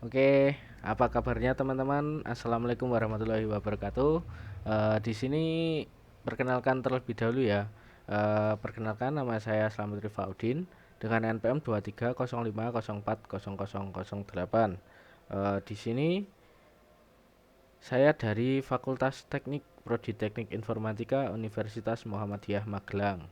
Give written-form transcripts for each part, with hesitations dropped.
Oke, apa kabarnya teman-teman? Assalamualaikum warahmatullahi wabarakatuh. Di sini perkenalkan terlebih dahulu ya. Perkenalkan nama saya Slamet Rifaudin dengan NPM 2305040008. Di sini saya dari Fakultas Teknik Prodi Teknik Informatika Universitas Muhammadiyah Magelang.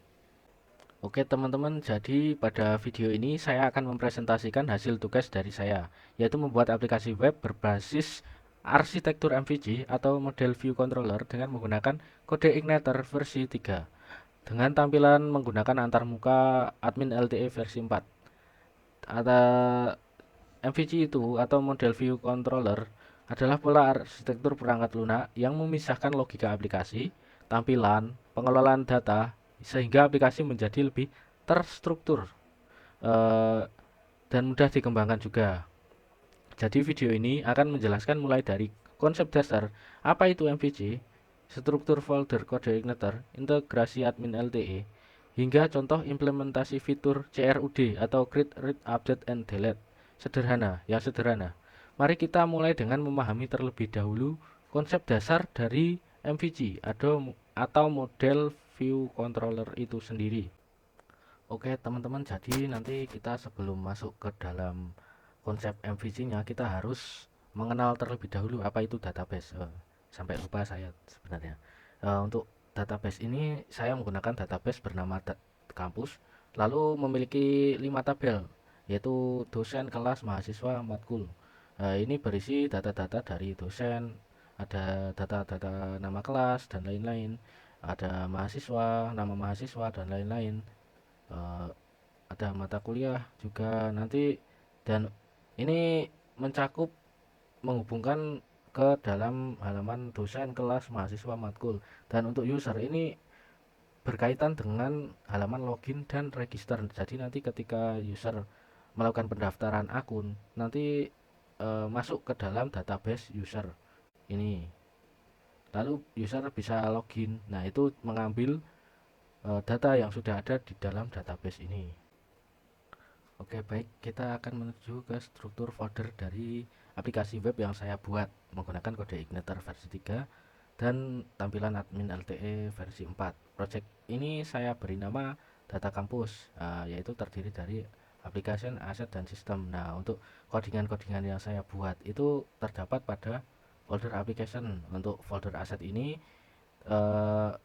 Oke teman-teman, jadi pada video ini saya akan mempresentasikan hasil tugas dari saya, yaitu membuat aplikasi web berbasis arsitektur MVC atau model view controller dengan menggunakan kode Igniter versi 3 dengan tampilan menggunakan antarmuka admin LTE versi 4. Ada MVC itu atau model view controller adalah pola arsitektur perangkat lunak yang memisahkan logika aplikasi, tampilan, pengelolaan data, sehingga aplikasi menjadi lebih terstruktur eh, dan mudah dikembangkan juga. Jadi video ini akan menjelaskan mulai dari konsep dasar apa itu MVC, struktur folder kode igniter, integrasi admin LTE, hingga contoh implementasi fitur CRUD atau Create, Read, Update, and Delete. Sederhana. Mari kita mulai dengan memahami terlebih dahulu konsep dasar dari MVC atau model view controller itu sendiri. Oke teman-teman, jadi nanti kita sebelum masuk ke dalam konsep MVC-nya kita harus mengenal terlebih dahulu apa itu database. Sampai lupa saya sebenarnya. Untuk database ini saya menggunakan database bernama kampus, lalu memiliki 5 tabel, yaitu dosen, kelas, mahasiswa, matkul. Ini berisi data-data dari dosen, ada data-data nama kelas dan lain-lain, ada mahasiswa, nama mahasiswa dan lain-lain. Eh, ada mata kuliah juga nanti, dan ini mencakup menghubungkan ke dalam halaman dosen, kelas, mahasiswa, matkul. Dan untuk user ini berkaitan dengan halaman login dan register. Jadi nanti ketika user melakukan pendaftaran akun, nanti masuk ke dalam database user ini. Lalu user bisa login. Nah, itu mengambil data yang sudah ada di dalam database ini. Oke, baik. Kita akan menuju ke struktur folder dari aplikasi web yang saya buat menggunakan kode Igniter versi 3 dan tampilan admin LTE versi 4. Project ini saya beri nama Data Campus, yaitu terdiri dari application, aset, dan sistem. Nah, untuk codingan-codingan yang saya buat itu terdapat pada folder application. Untuk folder aset ini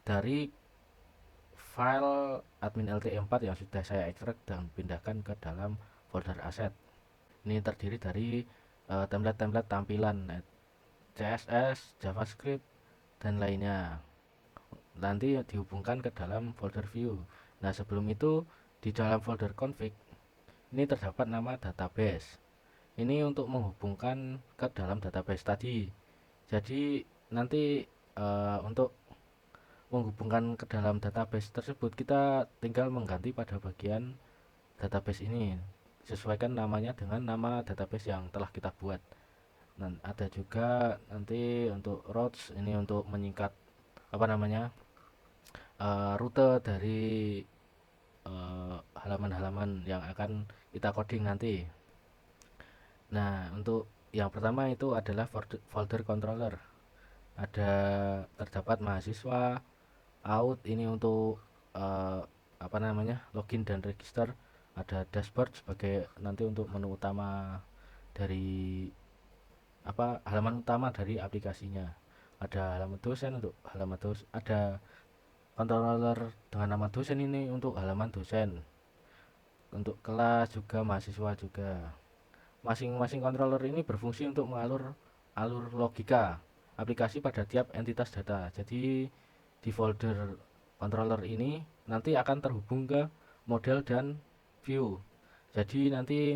dari file admin LT4 yang sudah saya ekstrak dan pindahkan ke dalam folder aset. Ini terdiri dari template-template tampilan CSS, JavaScript, dan lainnya. Nanti dihubungkan ke dalam folder view. Nah, sebelum itu di dalam folder config ini terdapat nama database. Ini untuk menghubungkan ke dalam database tadi. Jadi nanti untuk menghubungkan ke dalam database tersebut kita tinggal mengganti pada bagian database ini, sesuaikan namanya dengan nama database yang telah kita buat. Dan ada juga nanti untuk routes, ini untuk menyingkat apa namanya, rute dari halaman-halaman yang akan kita coding nanti. Nah, untuk yang pertama itu adalah folder controller. Ada terdapat mahasiswa, out ini untuk eh, apa namanya, login dan register. Ada dashboard sebagai nanti untuk menu utama dari apa, halaman utama dari aplikasinya. Ada halaman dosen untuk halaman dosen, ada controller dengan nama dosen ini untuk halaman dosen, untuk kelas juga, mahasiswa juga. Masing-masing controller ini berfungsi untuk mengalur alur logika aplikasi pada tiap entitas data. Jadi di folder controller ini nanti akan terhubung ke model dan view. Jadi nanti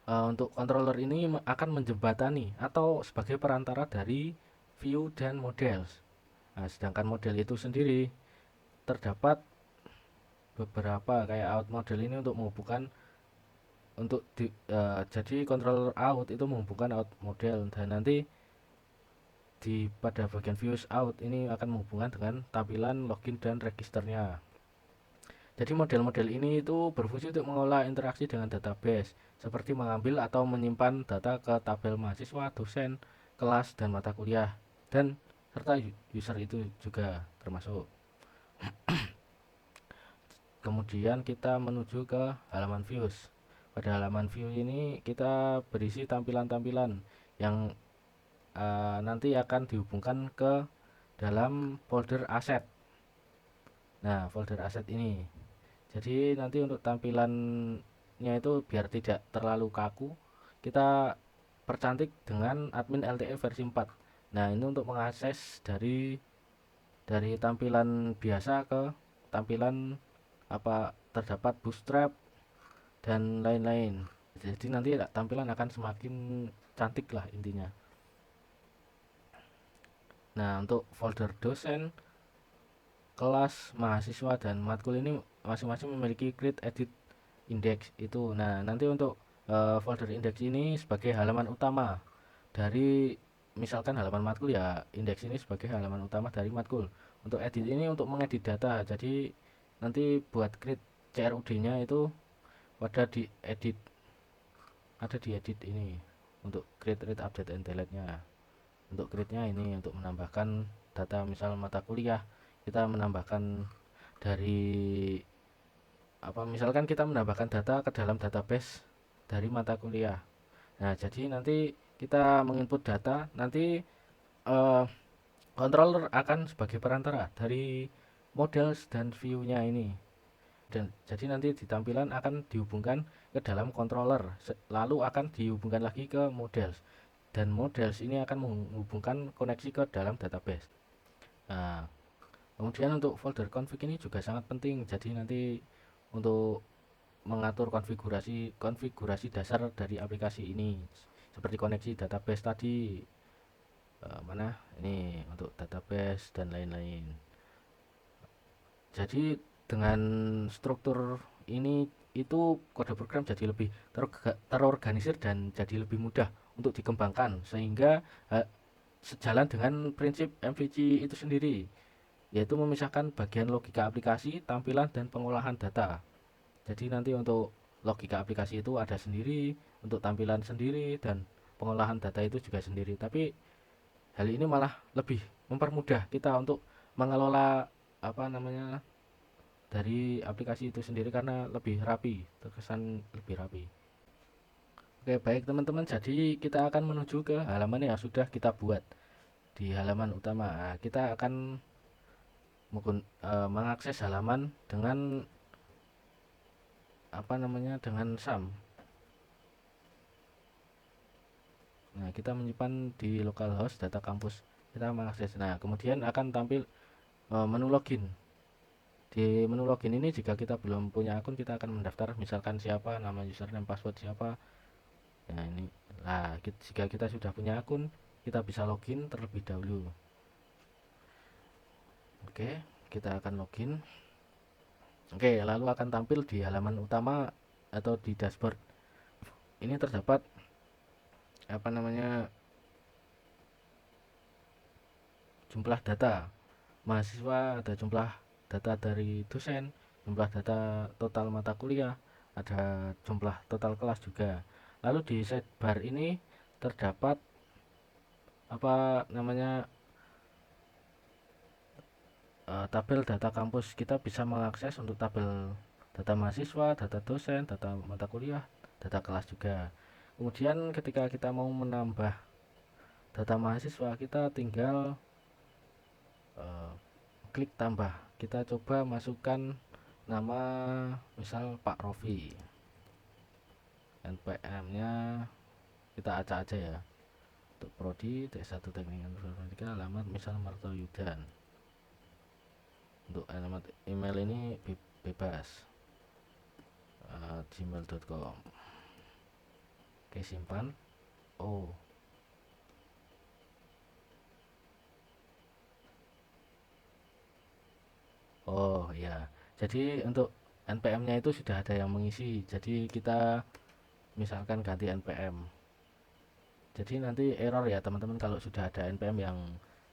untuk controller ini akan menjembatani atau sebagai perantara dari view dan model. Nah, sedangkan model itu sendiri terdapat beberapa kayak out model ini untuk menghubungkan jadi controller out itu menghubungkan out model, dan nanti pada bagian views out ini akan menghubungkan dengan tampilan login dan registernya. Jadi model-model ini itu berfungsi untuk mengolah interaksi dengan database, seperti mengambil atau menyimpan data ke tabel mahasiswa, dosen, kelas, dan mata kuliah, dan serta user itu juga termasuk. Kemudian kita menuju ke halaman views. Pada halaman view ini kita berisi tampilan-tampilan yang nanti akan dihubungkan ke dalam folder aset. Nah, folder aset ini. Jadi nanti untuk tampilannya itu biar tidak terlalu kaku, kita percantik dengan admin LTE versi 4. Nah, ini untuk mengakses dari tampilan biasa ke tampilan apa terdapat bootstrap dan lain-lain. Jadi nanti tampilan akan semakin cantik lah intinya. Nah, untuk folder dosen, kelas, mahasiswa, dan matkul ini masing-masing memiliki create, edit, index itu. Nah, nanti untuk folder index ini sebagai halaman utama dari misalkan halaman matkul, ya indeks ini sebagai halaman utama dari matkul. Untuk edit ini untuk mengedit data. Jadi nanti buat create CRUD-nya itu pada di edit, ada di edit ini untuk create, read, update, and delete-nya. Untuk create-nya ini untuk menambahkan data, misal mata kuliah kita menambahkan dari apa, misalkan kita menambahkan data ke dalam database dari mata kuliah. Nah, jadi nanti kita menginput data, nanti eh, controller akan sebagai perantara dari models dan view-nya ini. Dan jadi nanti di tampilan akan dihubungkan ke dalam controller, lalu akan dihubungkan lagi ke models, dan models ini akan menghubungkan koneksi ke dalam database. Nah, kemudian untuk folder config ini juga sangat penting. Jadi nanti untuk mengatur konfigurasi konfigurasi dasar dari aplikasi ini, seperti koneksi database tadi, mana ini untuk database dan lain-lain. Jadi dengan struktur ini itu kode program jadi lebih terorganisir dan jadi lebih mudah untuk dikembangkan, sehingga sejalan dengan prinsip MVC itu sendiri, yaitu memisahkan bagian logika aplikasi, tampilan, dan pengolahan data. Jadi nanti untuk logika aplikasi itu ada sendiri, untuk tampilan sendiri, dan pengolahan data itu juga sendiri. Tapi hal ini malah lebih mempermudah kita untuk mengelola apa namanya dari aplikasi itu sendiri karena lebih rapi, terkesan lebih rapi. Oke, baik teman-teman, jadi kita akan menuju ke halaman yang sudah kita buat. Di halaman utama, nah, kita akan mengakses halaman dengan apa namanya, dengan SAM. Nah, kita menyimpan di localhost data kampus, kita mengakses. Nah, kemudian akan tampil menu login. Di menu login ini jika kita belum punya akun, kita akan mendaftar, misalkan siapa, nama, username, password siapa. Nah, ini. Nah, jika kita sudah punya akun, kita bisa login terlebih dahulu. Oke, kita akan login. Oke, lalu akan tampil di halaman utama atau di dashboard. Ini terdapat apa namanya, jumlah data mahasiswa, ada jumlah data dari dosen, jumlah data total mata kuliah, ada jumlah total kelas juga. Lalu di sidebar ini terdapat apa namanya, tabel data kampus. Kita bisa mengakses untuk tabel data mahasiswa, data dosen, data mata kuliah, data kelas juga. Kemudian ketika kita mau menambah data mahasiswa, kita tinggal klik tambah. Kita coba masukkan nama, misal Pak Rofi. NPM nya kita acak aja ya, untuk prodi T1 teknik informatika, alamat misal Marto Yudan. Untuk alamat email ini bebas, gmail.com. Oke, simpan. Oh, oh ya, jadi untuk NPM-nya itu sudah ada yang mengisi. Jadi kita misalkan ganti NPM. Jadi nanti error ya teman-teman kalau sudah ada NPM yang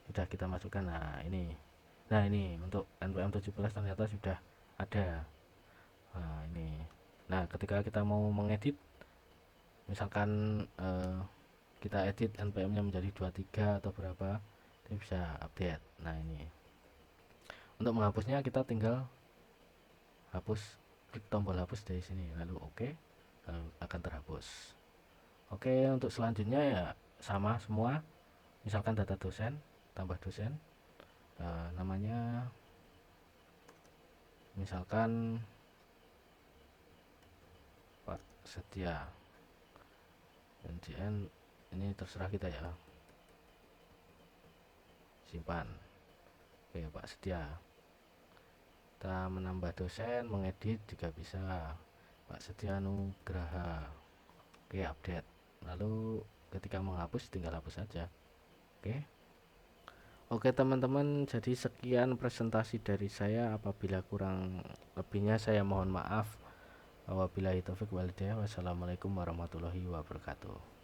sudah kita masukkan. Nah ini untuk NPM 17 ternyata sudah ada. Nah ini, nah ketika kita mau mengedit, misalkan kita edit npm nya menjadi 23 atau berapa, ini bisa update. Nah ini, untuk menghapusnya kita tinggal hapus, klik tombol hapus dari sini, lalu oke, lalu akan terhapus. Oke, untuk selanjutnya ya sama semua. Misalkan data dosen, tambah dosen, namanya misalkan Pak Setia, NJN, ini terserah kita ya, simpan. Oke, Pak Setia. Kita menambah dosen, mengedit juga bisa, Pak Setia Nugraha. Oke, update. Lalu ketika menghapus tinggal hapus saja. Oke. Oke teman-teman, jadi sekian presentasi dari saya. Apabila kurang lebihnya saya mohon maaf. Wabillahi taufik walhidayah. Wassalamualaikum warahmatullahi wabarakatuh.